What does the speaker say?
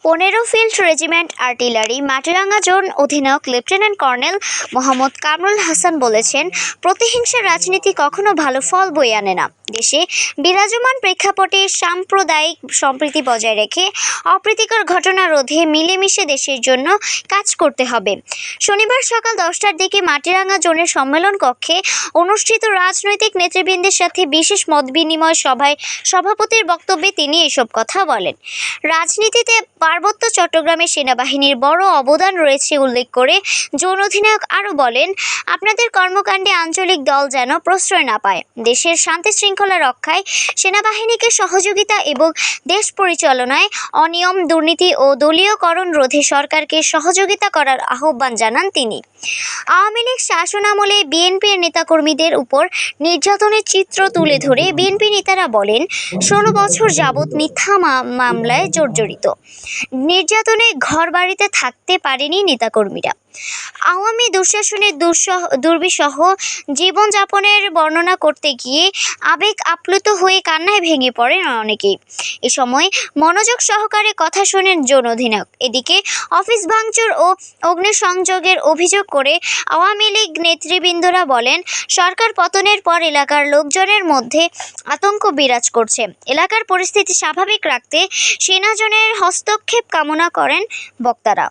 15 field regiment artillery Matiranga zone অধিনায়ক lieutenant colonel Mohammad Kamrul Hasan বলেছেন, প্রতিহিংসার রাজনীতি কখনো ভালো ফল বয়ে আনে না। দেশে বিরাজমান প্রেক্ষাপটে সাম্প্রদায়িক সম্প্রীতি বজায় রেখে অপ্রীতিকর ঘটনা রোধে মিলেমিশে দেশের জন্য কাজ করতে হবে। শনিবার সকাল 10টার দিকে মাটিরাঙ্গা জোনের সম্মেলন কক্ষে অনুষ্ঠিত রাজনৈতিক নেতৃবৃন্দের সাথে বিশেষ মতবিনিময় সভায় সভাপতির বক্তব্যে তিনি এসব কথা বলেন। রাজনীতিতে পার্বত্য চট্টগ্রামে সেনাবাহিনীর বড় অবদান রয়েছে উল্লেখ করে জোন অধিনায়ক আরও বলেন, আপনাদের কর্মকাণ্ডে আঞ্চলিক দল যেন প্রশ্রয় না পায়। দেশের শান্তি শৃঙ্খলা রক্ষায় সেনাবাহিনীকে সহযোগিতা এবং দেশ পরিচালনায় অনিয়ম, দুর্নীতি ও দলীয়করণ রোধে সরকারকে সহযোগিতা করার আহ্বান জানান তিনি। আওয়ামী লীগ শাসনামলে বিএনপির নেতাকর্মীদের উপর নির্যাতনের চিত্র তুলে ধরে বিএনপি নেতারা বলেন, 16 বছর যাবৎ মিথ্যা মামলায় জর্জরিত। নির্যাতনে ঘরবাড়িতে থাকতে পারেনি নেতাকর্মীরা। আওয়ামী দুঃশাসনের দুর্বিষহ জীবনযাপনের বর্ণনা করতে গিয়ে আবেগ আপ্লুত হয়ে কান্নায় ভেঙে পড়েন অনেকেই। এ সময় মনোযোগ সহকারে কথা শোনেন জোন অধিনায়ক। এদিকে অফিস ভাঙচুর ও অগ্নিসংযোগের অভিযোগ করে আওয়ামী লীগ নেতৃবৃন্দরা বলেন, সরকার পতনের পর এলাকার লোকজনের মধ্যে আতঙ্ক বিরাজ করছে। এলাকার পরিস্থিতি স্বাভাবিক রাখতে সেনাজনের হস্তক্ষেপ কামনা করেন বক্তারা।